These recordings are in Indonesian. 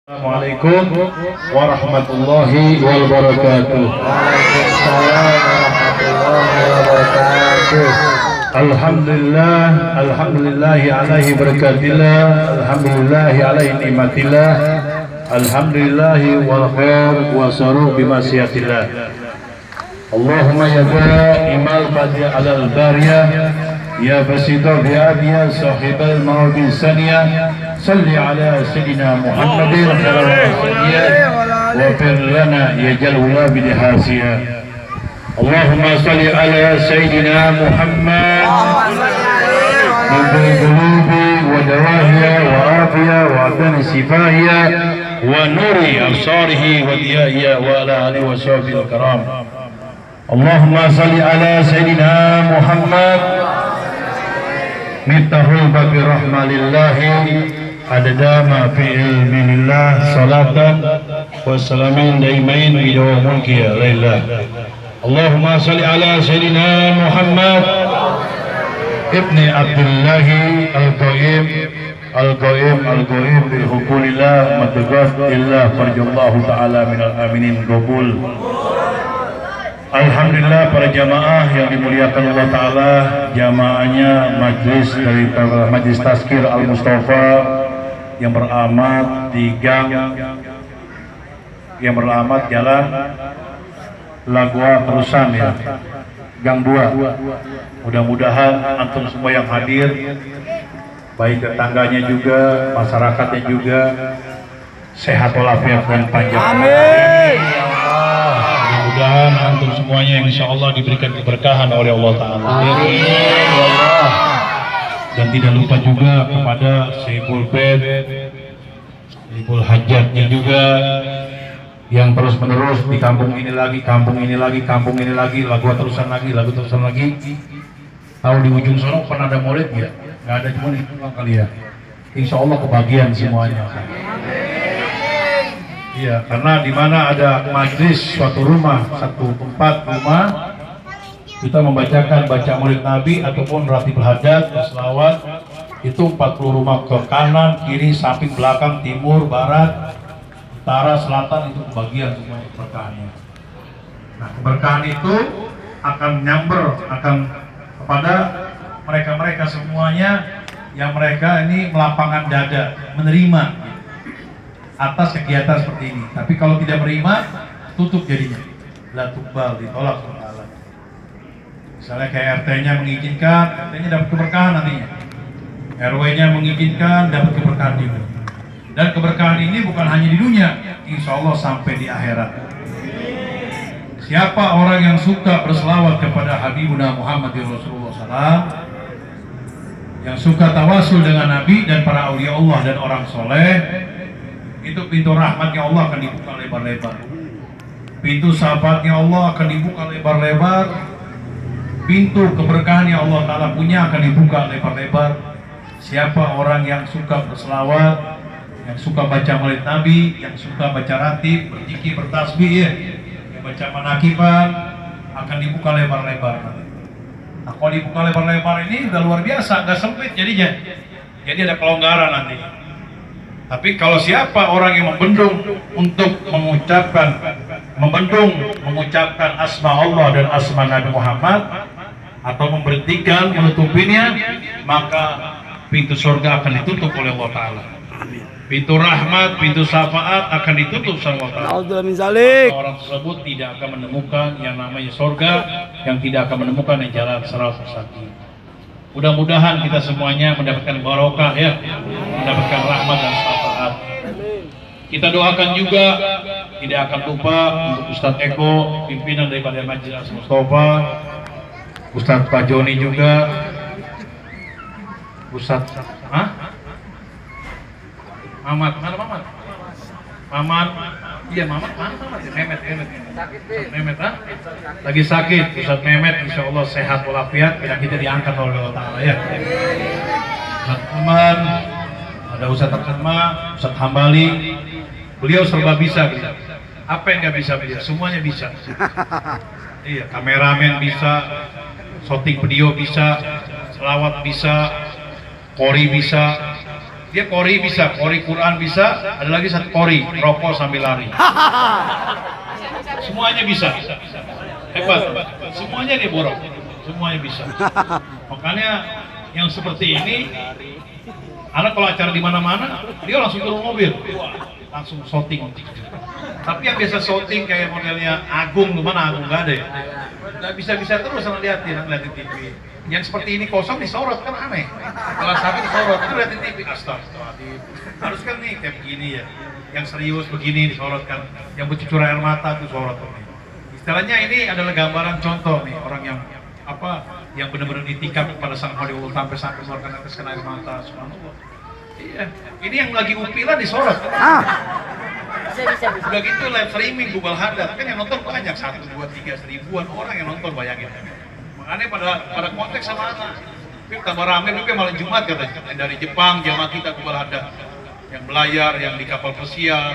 Assalamualaikum warahmatullahi wabarakatuh. Waalaikumsalam warahmatullahi wabarakatuh. Alhamdulillahi alaihi barakatillah, alhamdulillahi alaihi nikmatillah, alhamdulillahi wal khair wa saru bimasyiatillah. Allahumma ya da'imal fadhi alal bariyah, ya basita bi'adiyah sahibal mawdi saniyah, salli ala sayyidina Muhammadin khairal wasaliyah wa fir lana ya jalwala bidihasiyah. Allahumma salli ala sayyidina Muhammad min qulubi wa dawahiya wa afiya wa adani sifahiya wa nuri absarihi wa diyahiya wa ala alihi wa sahbihi al-kiram. Allahumma salli ala sayyidina Muhammad miftahul babi rahmalillahi adada ma fi ilminillah salatan wa salamin daimain bidawa mulki alaillah. Allahumma salli ala sayyidina Muhammad ibni Abdullahi al-Qaim bil hukulillah madghaf illa farjallahu ta'ala minal aminin qabul. Alhamdulillah para jamaah yang dimuliakan Allah Ta'ala, jamaahnya majlis dari Majlis Tazkir Al-Mustafa yang beralamat di Jalan Lagua Terusan ya, Gang 2. Mudah-mudahan antum semua yang hadir, baik tetangganya juga, masyarakatnya juga, sehat walafiat dan panjang. Amin. Mudah-mudahan antum semuanya yang insya Allah diberikan keberkahan oleh Allah Ta'ala. Amin. Dan tidak lupa juga kepada Syekhul Bed, Syekhul Hajatnya juga, yang terus menerus di kampung ini lagi, kampung ini lagi, kampung ini lagi, lagu terusan lagi, lagu terusan lagi. Tahu di ujung sana pernah ada maulid ya? Nggak ada, cuma itu kali ya. Insya Allah kebagian semuanya. Iya, karena di mana ada majlis suatu rumah, satu tempat rumah, kita membacakan baca maulid Nabi ataupun ratib hajat, selawat, itu 40 rumah ke kanan, kiri, samping, belakang, timur, barat, utara, selatan, itu kebagian semuanya keberkahannya. Nah, keberkahan itu akan nyamber, akan kepada mereka-mereka semuanya yang mereka ini melapangkan dada, menerima atas kegiatan seperti ini. Tapi kalau tidak menerima, tutup jadinya. La tuqbal, ditolak sama Allah. Misalnya kayak RT-nya mengizinkan, RT-nya dapat keberkahan nantinya. RW-nya mengizinkan, dapat keberkahan juga. Dan keberkahan ini bukan hanya di dunia, insya Allah sampai di akhirat. Siapa orang yang suka berselawat kepada Habibuna Muhammad Rasulullah SAW, yang suka tawasul dengan Nabi dan para aulia Allah dan orang soleh, itu pintu rahmatnya Allah akan dibuka lebar-lebar, pintu sahabatnya Allah akan dibuka lebar-lebar, pintu keberkahan yang Allah Ta'ala punya akan dibuka lebar-lebar. Siapa orang yang suka berselawat, yang suka baca maulid Nabi, yang suka baca ratib, berzikir, bertasbih ya, yang baca manakiban, akan dibuka lebar-lebar. Nah, kalau dibuka lebar-lebar ini udah luar biasa, nggak sempit jadinya, jadi ada kelonggaran nanti. Tapi kalau siapa orang yang membendung untuk mengucapkan asma Allah dan asma Nabi Muhammad, atau memberhentikan, menutupinya, maka pintu surga akan ditutup oleh Allah Ta'ala. Pintu rahmat, pintu syafaat akan ditutup sama Allah Ta'ala. Orang tersebut tidak akan menemukan yang namanya surga, yang tidak akan menemukan yang jalan sirat mustaqim. Mudah-mudahan kita semuanya mendapatkan barokah ya, mendapatkan rahmat dan syafaat. Kita doakan juga, tidak akan lupa untuk Ustadz Eko, pimpinan daripada Majlis Mustafa, Ustadz Pak Joni juga, Ustadz Mamat, mana Mamat? Mamat, iya Mamat, mana Mamat? Mehmet, lagi sakit, Ustadz Mehmet, insya Allah sehat walafiat, kita diangkat oleh Allah Ta'ala ya. Ustadz Aman, ada Ustadz Akma, Ustadz Hambali, beliau serba bisa. Apa yang nggak bisa beliau? Semuanya bisa. Iya, kameramen bisa, syuting video bisa, selawat bisa, kori bisa, Dia kori bisa, kori Quran bisa, ada lagi satu kori, rokok sambil lari. Semuanya bisa. Hebat. Semuanya dia borong. Semuanya bisa. Makanya yang seperti ini, anak kalau acara di mana-mana, dia langsung turun mobil. Langsung shooting. Tapi yang biasa shooting kayak modelnya Agung, mana Agung nggak ada ya? Nggak bisa-bisa terus sama liatin TV. Yang seperti ini kosong disorot kan aneh. Kelas 1 disorot, itu liatin TV. Astagfirullahaladzim. Harus kan nih kayak begini ya. Yang serius begini disorotkan. Yang bercucur air mata itu sorot. Istilahnya ini adalah gambaran contoh nih orang yang yang benar-benar ditikam kepada sang Wali Allah sampai mengeluarkan neteskan air mata. Subhanallah. Iya, ini yang lagi upilan disorot. Bisa. Udah gitu live streaming Google Hadat kan yang nonton banyak 1, 2, 3 seribuan orang yang nonton, bayangin. Makanya pada konteks sama anak. Tapi tambah rame juga malam Jumat katanya. Yang dari Jepang jamaah kita Google Hadat, yang belayar, yang di kapal pesiar,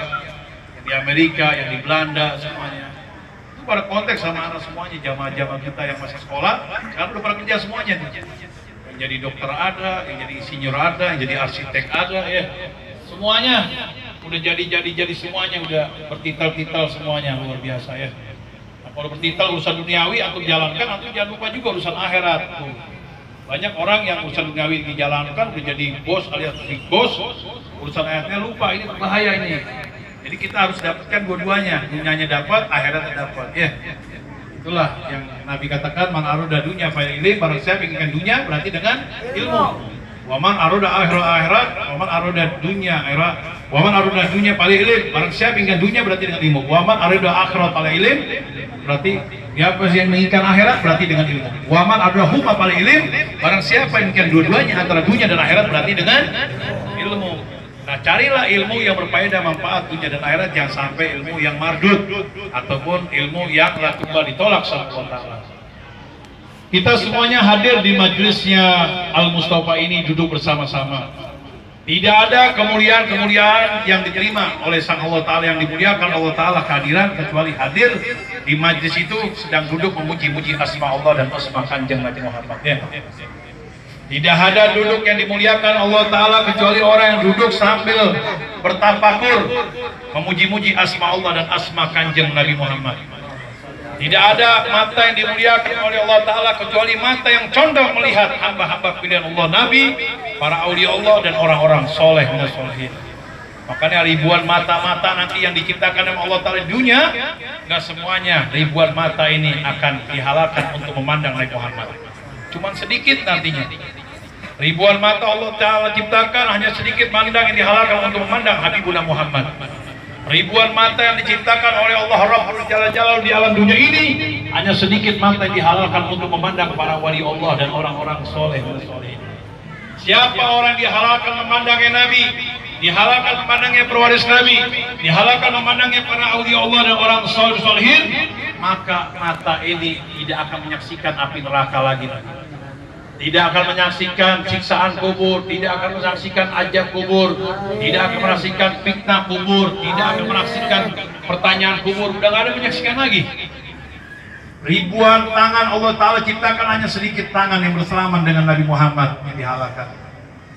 yang di Amerika, yang di Belanda semuanya. Itu pada konteks sama anak semuanya, jamaah-jamaah kita yang masih sekolah, sekarang udah pada kerja semuanya nih. Yang jadi dokter ada, yang jadi insinyur ada, yang jadi arsitek ada, ya. Semuanya udah jadi semuanya, udah bertitel-titel semuanya, luar biasa ya. Nah, kalau bertitel urusan duniawi atau jalankan, atau jangan lupa juga urusan akhirat. Tuh. Banyak orang yang urusan duniawi dijalankan udah jadi bos alias big boss, urusan akhiratnya lupa, ini berbahaya ini. Jadi kita harus dapatkan dua-duanya, dunianya dapat, akhiratnya dapat. Ya. Itulah yang Nabi katakan, man aroda dunya fa ilm, barang siapa inginkan dunia berarti dengan ilmu. Waman aroda akhirat, waman aroda dunya akhirat, waman aroda dunya pada ilm, barang siapa inginkan dunia berarti dengan ilmu. Waman aroda akhirat pada ilm, berarti siapa yang menginginkan akhirat berarti dengan ilmu. Waman aroda huma pada ilm, barang siapa yang inginkan dua-duanya antara dunia dan akhirat berarti dengan ilmu. Nah, carilah ilmu yang berfaedah, manfaat dunia dan akhirat, jangan sampai ilmu yang mardud ataupun ilmu yang ditolak sama Allah Ta'ala. Kita semuanya hadir di majelisnya Al-Mustafa ini, duduk bersama-sama. Tidak ada kemuliaan-kemuliaan yang diterima oleh Sang Allah Ta'ala, yang dimuliakan Allah Ta'ala kehadiran, kecuali hadir di majelis itu sedang duduk memuji-muji asma Allah dan asma Kanjeng Nabi Muhammad. Ya. Tidak ada duduk yang dimuliakan Allah Ta'ala kecuali orang yang duduk sambil bertafakur memuji-muji asma Allah dan asma Kanjeng Nabi Muhammad. Tidak ada mata yang dimuliakan oleh Allah Ta'ala kecuali mata yang condong melihat hamba-hamba pilihan Allah, Nabi, para aulia Allah dan orang-orang soleh dan solehin. Makanya ribuan mata-mata nanti yang diciptakan oleh Allah Ta'ala di dunia, nggak semuanya ribuan mata ini akan dihalalkan untuk memandang Nabi Muhammad. Cuman sedikit nantinya. Ribuan mata Allah Ta'ala ciptakan, hanya sedikit mandang yang dihalalkan untuk memandang Habibullah Muhammad. Ribuan mata yang diciptakan oleh Allah Rabbul Jalal di alam dunia ini, hanya sedikit mata yang dihalalkan untuk memandang para wali Allah dan orang-orang soleh. Siapa orang dihalalkan memandangnya Nabi, dihalalkan memandangnya pewaris Nabi, dihalalkan memandangnya para aulia Allah dan orang solehin, maka mata ini tidak akan menyaksikan api neraka lagi. Tidak akan menyaksikan siksaan kubur, tidak akan menyaksikan azab kubur, tidak akan menyaksikan fitnah kubur, tidak akan menyaksikan pertanyaan kubur, udah nggak ada menyaksikan lagi. Ribuan tangan Allah Ta'ala ciptakan, hanya sedikit tangan yang berselaman dengan Nabi Muhammad yang dihalalkan.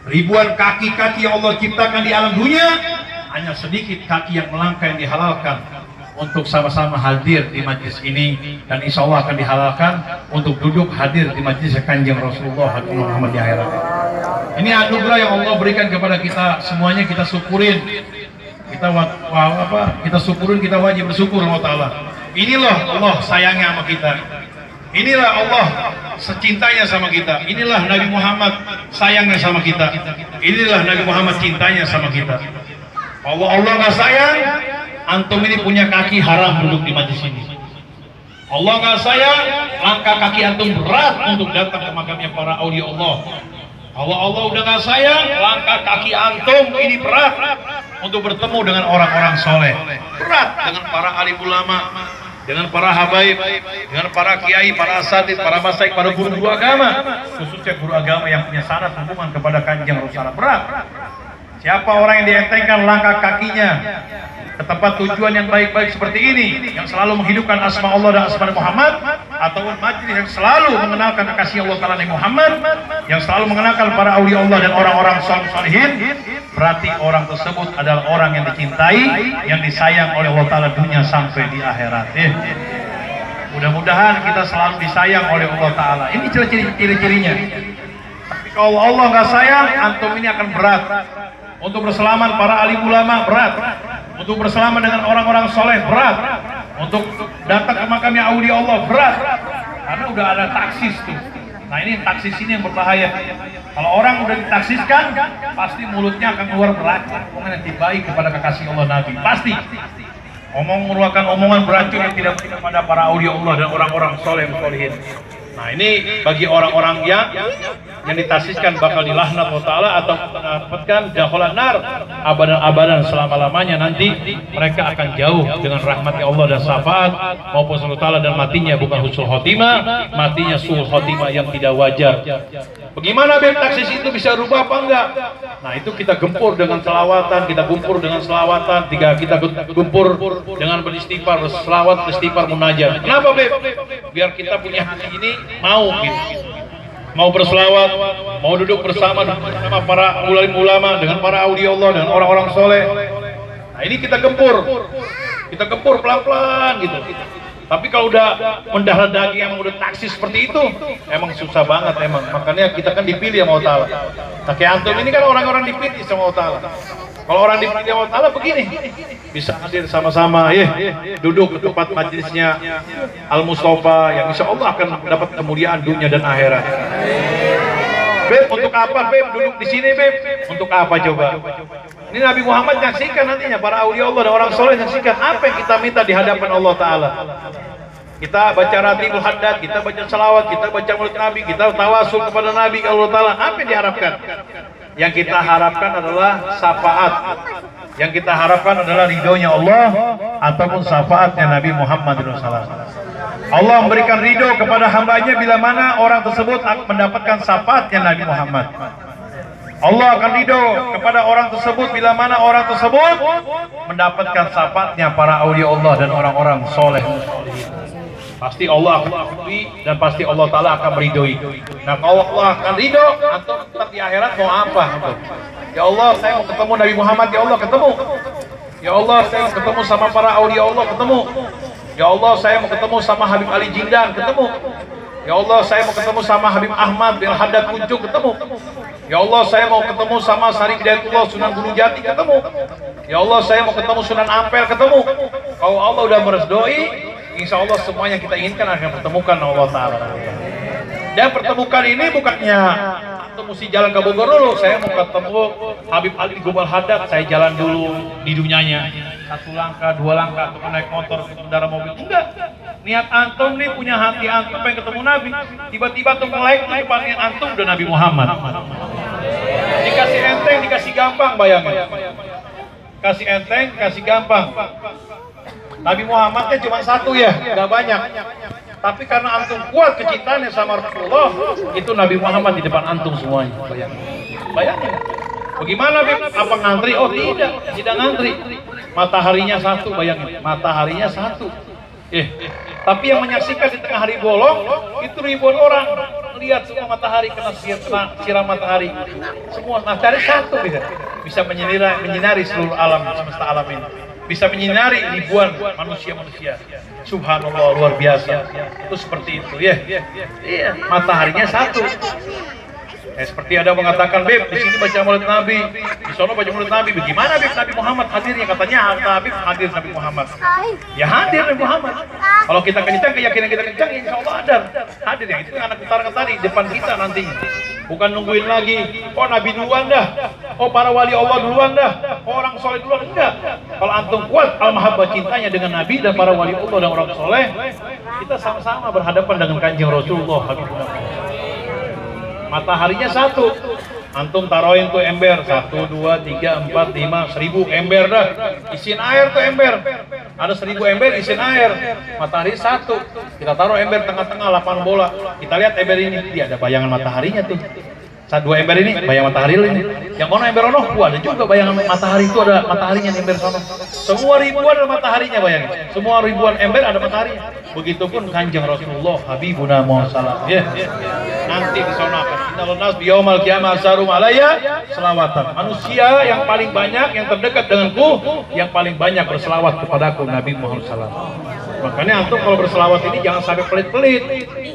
Ribuan kaki-kaki yang Allah ciptakan di alam dunia, hanya sedikit kaki yang melangkah yang dihalalkan untuk sama-sama hadir di majlis ini, dan insya Allah akan dihalalkan untuk duduk hadir di majlis Kanjeng Rasulullah Muhammad di akhirat. Ini anugerah yang Allah berikan kepada kita semuanya, kita syukurin. Kita syukurin, kita wajib bersyukur Allah Ta'ala. Inilah Allah sayangnya sama kita. Inilah Allah secintanya sama kita. Inilah Nabi Muhammad sayangnya sama kita. Inilah Nabi Muhammad cintanya sama kita. Allah nggak sayang, antum ini punya kaki haram duduk di majlis ini. Allah nggak sayang, langkah kaki antum berat untuk datang ke makamnya para aulia Allah. Allah udah nggak sayang, langkah kaki antum ini berat untuk bertemu dengan orang-orang soleh. Berat dengan para alim ulama, dengan para habaib, dengan para kiai, para asatid, para masyayikh, para guru agama, khususnya guru agama yang punya sanad hubungan kepada Kanjeng Rasulullah. Berat. Siapa orang yang dientengkan langkah kakinya ke tempat tujuan yang baik-baik seperti ini, yang selalu menghidupkan asma Allah dan asma Muhammad, ataupun majlis yang selalu mengenalkan kasih Allah Ta'ala Muhammad, yang selalu mengenalkan para aulia Allah dan orang-orang salihin, berarti orang tersebut adalah orang yang dicintai, yang disayang oleh Allah Ta'ala dunia sampai di akhirat. Mudah-mudahan kita selalu disayang oleh Allah Ta'ala. Ini ciri-cirinya. Tapi kalau Allah nggak sayang, antum ini akan berat. Untuk berselamat para alim ulama berat. Untuk berselamat dengan orang-orang soleh berat. Untuk datang ke makamnya aulia Allah berat. Karena udah ada taksis tuh. Nah ini taksis ini yang berbahaya. Kalau orang udah ditaksiskan, pasti mulutnya akan keluar beracun, omongan yang baik kepada kekasih Allah Nabi. Pasti mengeluarkan omongan beracun yang tidak baik kepada para aulia Allah dan orang-orang soleh solihin. Nah ini bagi orang-orang yang ditaksiskan bakal dilaknat Allah Ta'ala atau mendapatkan dakhalan nar abadan-abadan selama-lamanya. Nanti mereka akan jauh dengan rahmatnya Allah dan syafaat maupun Allah Ta'ala, dan matinya bukan husnul khotimah, matinya su'ul khotimah yang tidak wajar. Bagaimana taksis itu bisa rubah apa enggak? Nah itu kita gempur dengan selawatan, kita gempur dengan selawatan, kita gempur dengan beristighfar, selawat, istighfar, munajat. Kenapa Beb? Biar kita punya hati ini mau gitu. Mau berselawat, mau duduk bersama para ulama dengan para aulia Allah dan orang-orang soleh. Nah ini kita gempur pelan-pelan gitu. Tapi kalau udah mendarah daging yang udah taksis seperti itu, emang susah banget emang. Makanya kita kan dipilih sama Allah Ta'ala. Nah kayak antum ini kan orang-orang dipilih sama Allah Ta'ala. Kalau orang dipilih sama Allah Ta'ala begini, bisa hadir sama-sama, duduk di tempat majelisnya Al-Mustafa yang insya Allah akan mendapat kemuliaan dunia dan akhirat. Beb, untuk apa Beb duduk di sini Beb? Untuk apa coba? Ini Nabi Muhammad nyaksikan nantinya, para aulia Allah dan orang soleh nyaksikan apa yang kita minta di hadapan Allah Ta'ala. Kita baca ratibul haddad, kita baca salawat, kita baca maulid Nabi, kita tawasul kepada Nabi Allah Ta'ala. Apa yang diharapkan? Yang kita harapkan adalah syafaat. Yang kita harapkan adalah ridhonya Allah ataupun syafaatnya Nabi Muhammad SAW. Allah memberikan ridho kepada hambanya bila mana orang tersebut mendapatkan syafaatnya Nabi Muhammad. Allah akan ridho kepada orang tersebut bila mana orang tersebut mendapatkan syafaatnya para aulia Allah dan orang-orang soleh. Pasti Allah akan akui dan pasti Allah Ta'ala akan meridhoi. Nah kalau Allah akan ridho, antum tetap di akhirat mau apa? Ya Allah, saya mau ketemu Nabi Muhammad, ya Allah ketemu. Ya Allah, saya mau ketemu sama para aulia Allah, ketemu. Ya Allah, saya mau ketemu sama Habib Ali Jindan, ketemu. Ya Allah, saya mau ketemu sama Habib Ahmad bin Haddad Kunjung, ketemu. Ya Allah, saya mau ketemu sama Sari Hidayatullah Sunan Gunung Jati, ketemu. Ya Allah, saya mau ketemu Sunan Ampel, ketemu. Kalau Allah udah meresdoi, insya Allah semuanya kita inginkan akan pertemukan Allah Ta'ala. Dan pertemukan ini bukannya atau mesti jalan ke Bogor dulu. Saya mau ketemu Habib Ali Gobal Haddad, saya jalan dulu di dunianya. 1 langkah, 2 langkah, atau naik motor, kendaraan mobil. Enggak. Niat antum nih, punya hati antum pengen ketemu Nabi. Tiba-tiba tuh nge-like di depan niat antum udah Nabi Muhammad. Dikasih enteng, dikasih gampang, bayangin. Kasih enteng, kasih gampang. Nabi Muhammadnya cuma 1 ya, nggak banyak. Tapi karena antum kuat kecintaannya sama Rasulullah, itu Nabi Muhammad di depan antum semuanya. Bayangin. Bagaimana Beb? Apa ngantri? Oh tidak ngantri. Mataharinya 1, bayangin. Mataharinya 1. Tapi yang menyaksikan di tengah hari bolong itu ribuan orang. Lihat semua matahari kena siram matahari. Semua matahari 1 bisa menyinari seluruh alam semesta alam ini. Bisa menyinari ribuan manusia-manusia. Subhanallah, luar biasa. Itu seperti itu ya. Iya, mataharinya 1. Seperti ada mengatakan, Beb, di sini baca maulid Nabi, di sana baca maulid Nabi. Bagaimana Beb Nabi Muhammad hadirnya? Katanya Nabi hadir Nabi Muhammad. Ya hadir Nabi Muhammad. Kalau kita kencang, keyakinan kita kencang, insya Allah ada. Hadir ya, itu anak getaran tadi depan kita nantinya. Bukan nungguin lagi, oh Nabi duluan dah, oh para wali Allah duluan dah, oh orang soleh duluan, enggak. Kalau antum kuat al-mahabbah cintanya dengan Nabi dan para wali Allah dan orang soleh, kita sama-sama berhadapan dengan kanjeng Rasulullah Habibullah. Mataharinya 1, antum taruhin tuh ember 1, 2, 3, 4, 5, 1000 ember dah, isiin air tuh ember. Ada 1000 ember isiin air. Matahari 1, kita taruh ember tengah-tengah lapangan bola. Kita lihat ember ini, dia ada bayangan mataharinya tuh. 2 ember ini bayangan matahari ini. Yang mana ember ono? Ada juga bayangan matahari, itu ada mataharinya di ember sono. Semua ribuan ada mataharinya, bayangin. Semua ribuan ember ada mataharinya. Begitupun kanjeng Rasulullah Habibuna Muhammad sallallahu alaihi wasallam. Nanti di sono akan innal nas biyaumal qiyamah sarum alayya selawatan. Manusia yang paling banyak, yang terdekat denganku, yang paling banyak berselawat kepadaku Nabi Muhammad SAW. Makanya antum kalau berselawat ini jangan sampai pelit-pelit.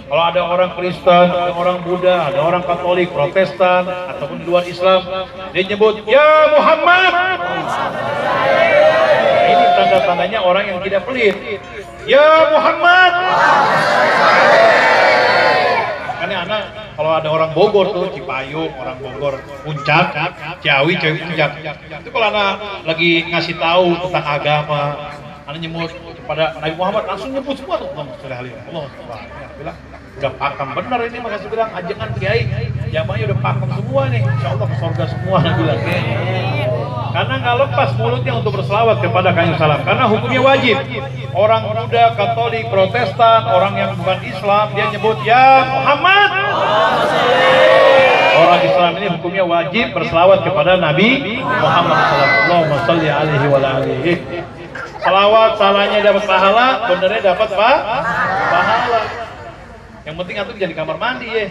Kalau ada orang Kristen, ada orang Buddha, ada orang Katolik, Protestan, ataupun di luar Islam, dia nyebut ya Muhammad. Ini tanda-tandanya orang yang tidak pelit. Ya Muhammad. Makanya anak kalau ada orang Bogor tuh, Cipayung, orang Bogor, Puncak, Ciawi, Puncak. Itu kalau anak lagi ngasih tahu tentang agama, anak nyebut kepada Nabi Muhammad, langsung nyebut semua tuh. Allah bilang udah pakam bener ini, makasih bilang ajangan kiai, jamaahnya udah pakam semua nih, insya Allah ke surga semua. Bilang karena nggak lepas mulutnya untuk berselawat kepada Kanjeng Salam, karena hukumnya wajib. Orang Buddha, Katolik, Protestan, orang yang bukan Islam, dia nyebut ya Muhammad. Orang Islam ini hukumnya wajib berselawat kepada Nabi Muhammad Allahumma sholli alaihi wa alihi. Selawat salahnya dapat pahala, benernya dapat pahala. Yang penting antum jadi kamar mandi ya.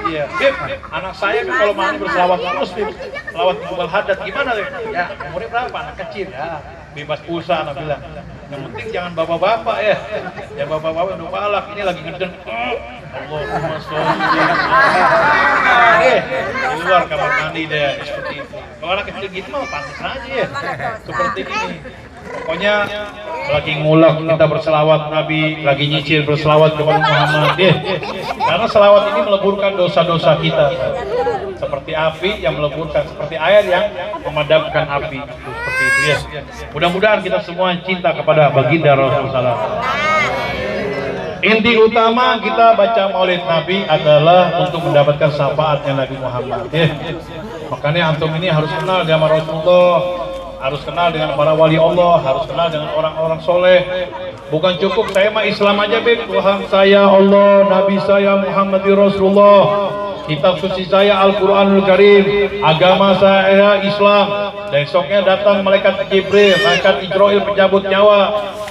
Iya, Bib, anak saya kan kalau mandi berselawat terus, Bib. Selawat kubal hadat gimana, Bib? Ya, umurnya berapa? Anak kecil. Ya, bebas pulsa anak bilang. Yang penting jangan bapak-bapak ya. Ya bapak-bapak udah palak, ini lagi ngeden. Allahumma sholli. Di luar kamar mandi deh seperti itu. Kalau anak kecil gitu mah pantas aja ya. Seperti ini. Pokoknya lagi ngulak kita berselawat Nabi, lagi nyicil berselawat kepada Muhammad. Karena selawat ini meleburkan dosa-dosa kita. Seperti api yang meleburkan, seperti air yang memadamkan api. Seperti itu ya. Mudah-mudahan kita semua cinta kepada baginda Rasulullah. Inti utama kita baca Maulid Nabi adalah untuk mendapatkan syafaatnya Nabi Muhammad. Makanya antum ini harus kenal sama Rasulullah, harus kenal dengan para wali Allah, harus kenal dengan orang-orang soleh. Bukan cukup saya mah Islam aja, Beb. Tuhan saya Allah, Nabi saya Muhammadur Rasulullah, kitab suci saya Al-Quranul Karim, agama saya Islam. Besoknya datang malaikat Jibril, malaikat Israel pencabut nyawa.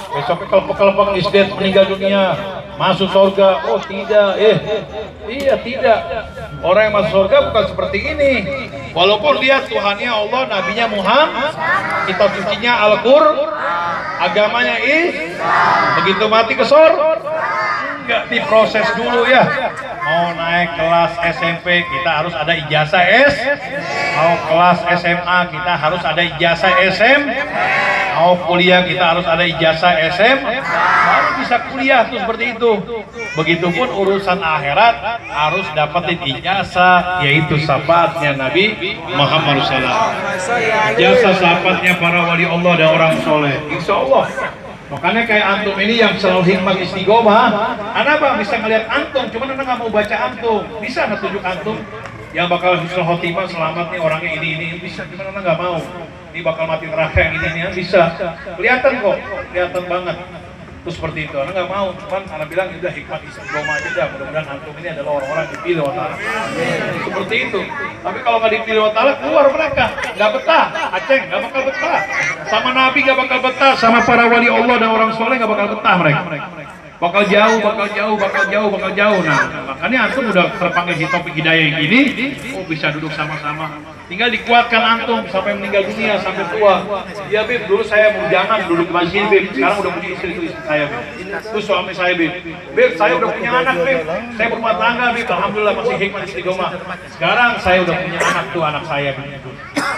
Besoknya kelompok-kelompok isdet meninggal dunia, masuk surga. Oh tidak, iya tidak. Orang yang masuk surga bukan seperti ini. Walaupun dia Tuhannya Allah, nabinya Muhammad, kitab sucinya Al-Qur'an, agamanya begitu mati ke surga, enggak diproses dulu ya. Mau naik kelas SMP kita harus ada ijazah mau kelas SMA kita harus ada ijazah SM, mau kuliah kita harus ada ijazah SM, baru bisa kuliah tuh seperti itu. Begitupun urusan akhirat harus dapetin ijazah, yaitu syafaatnya Nabi Muhammad SAW, ijazah syafaatnya para wali Allah dan orang soleh. Insya Allah. Makanya kayak antum ini yang selalu hikmat istiqomah, anak bang bisa ngeliat antum, cuman anak nggak mau baca antum. Bisa nggak tunjuk antum yang bakal husnul khotimah, selamat nih orangnya ini bisa, cuman anak nggak mau. Ini bakal mati neraka yang ini bisa. Kelihatan kok, kelihatan banget. Terus seperti itu, anak nggak mau, cuman anak bilang udah hikmat istiqomah aja dah. Mudah-mudahan antum ini adalah orang-orang yang dipilih oleh Allah. Seperti itu. Tapi kalau nggak dipilih oleh Allah, keluar mereka, nggak betah. Aceh nggak bakal betah. Sama Nabi nggak bakal betah, sama para wali Allah dan orang soleh nggak bakal betah mereka. Bakal jauh. Nah, makanya antum udah terpanggil di topik hidayah yang gini, bisa duduk sama-sama. Tinggal dikuatkan antum sampai meninggal dunia, sampai tua. Ya Bib, dulu saya mau jangan duduk di masjid, Bib. Sekarang udah punya istri saya, Bib. Itu suami saya, Bib. Bib, saya udah punya anak, Bib. Saya berumah tangga, Bib. Alhamdulillah masih hikmat istiqomah. Sekarang saya udah punya anak tuh, anak saya, Bib.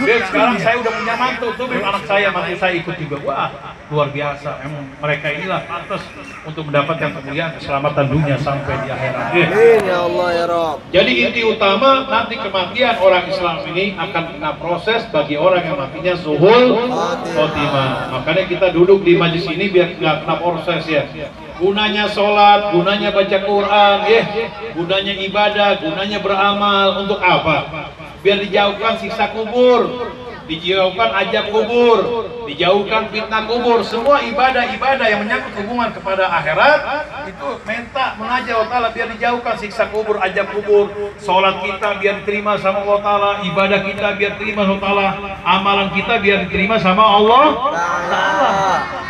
Bib, sekarang saya udah punya mantu tuh, Bib. Anak saya, mantu saya ikut juga. Wah, luar biasa. Emang mereka inilah pantas untuk mendapatkan kemuliaan keselamatan dunia sampai di akhirat. Ya Allah ya Rabb. Jadi inti utama nanti kematian orang Islam ini akan kena proses bagi orang yang matinya zuhul khotimah. Makanya kita duduk di majlis ini biar nggak kena proses ya. Gunanya sholat, gunanya baca Quran, gunanya ibadah, gunanya beramal untuk apa? Biar dijauhkan siksa kubur, dijauhkan ajab kubur, dijauhkan fitnah kubur. Semua ibadah-ibadah yang menyangkut hubungan kepada akhirat itu minta mengajar Allah Ta'ala biar dijauhkan siksa kubur, ajab kubur. Sholat kita biar diterima sama Allah Ta'ala, ibadah kita biar diterima sama Allah Ta'ala, amalan kita biar diterima sama Allah Ta'ala.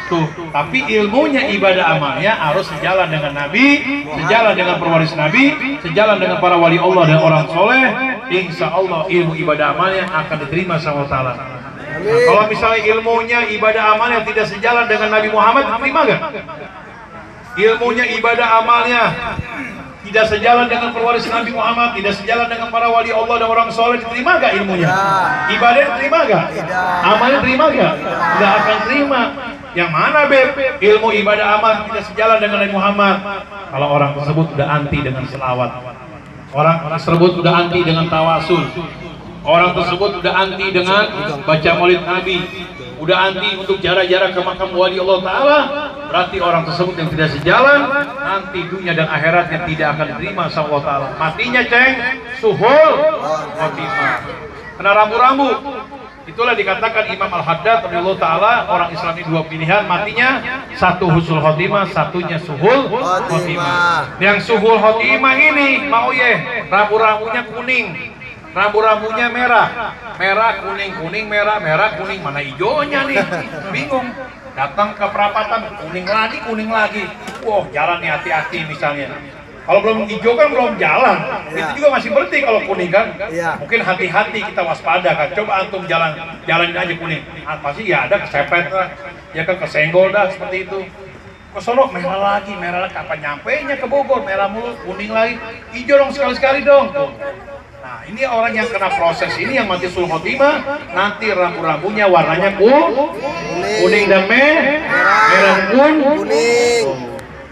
Tuh, tapi ilmunya ibadah amalnya harus sejalan dengan Nabi, sejalan dengan pewaris Nabi, sejalan dengan para wali Allah dan orang soleh. Insya Allah ilmu ibadah amalnya akan diterima sama Allah Ta'ala. Nah, kalau misalnya ilmunya ibadah amalnya tidak sejalan dengan Nabi Muhammad, terima gak? Ilmunya ibadah amalnya tidak sejalan dengan pewaris Nabi Muhammad, tidak sejalan dengan para wali Allah dan orang soleh, diterima gak ilmunya? Ibadah terima gak? Amalnya terima gak? Gak akan terima. Yang mana Beb? Ilmu ibadah amal tidak sejalan dengan Nabi Muhammad. Kalau orang tersebut sudah anti dengan selawat, orang tersebut sudah anti dengan tawasul, orang tersebut sudah anti dengan baca maulid Nabi, udah anti untuk jarak-jarak ke makam wali Allah Ta'ala. Berarti orang tersebut yang tidak sejalan, nanti dunia dan akhiratnya tidak akan diterima sama Allah Ta'ala. Matinya ceng, suhul khotimah, kena rambu-rambu. Itulah dikatakan Imam Al-Haddad radhiyallahu ta'ala, orang Islam ini dua pilihan matinya, satu husnul khotimah, satunya suhul khotimah. Yang suhul khotimah ini mau rambu-rambunya kuning, rambu-rambunya merah, merah kuning, kuning merah, merah kuning, mana hijaunya nih, bingung. Datang ke perapatan, kuning lagi, wah jalan nih hati-hati misalnya. Kalau belum hijau kan belum jalan, itu juga masih berhenti kalau kuning kan. Mungkin hati-hati kita waspada kan. Coba antum jalanin aja kuning, pasti ya ada kesepet lah, ya kan kesenggol dah seperti itu. Ke Solo merah lagi, kapan nyampenya ke Bogor, merah mulu, kuning lagi, hijau dong sekali-sekali dong. Nah ini orang yang kena proses ini yang mati sul khotimah, nanti rambu-rambunya warnanya kuning dan merah dan kuning.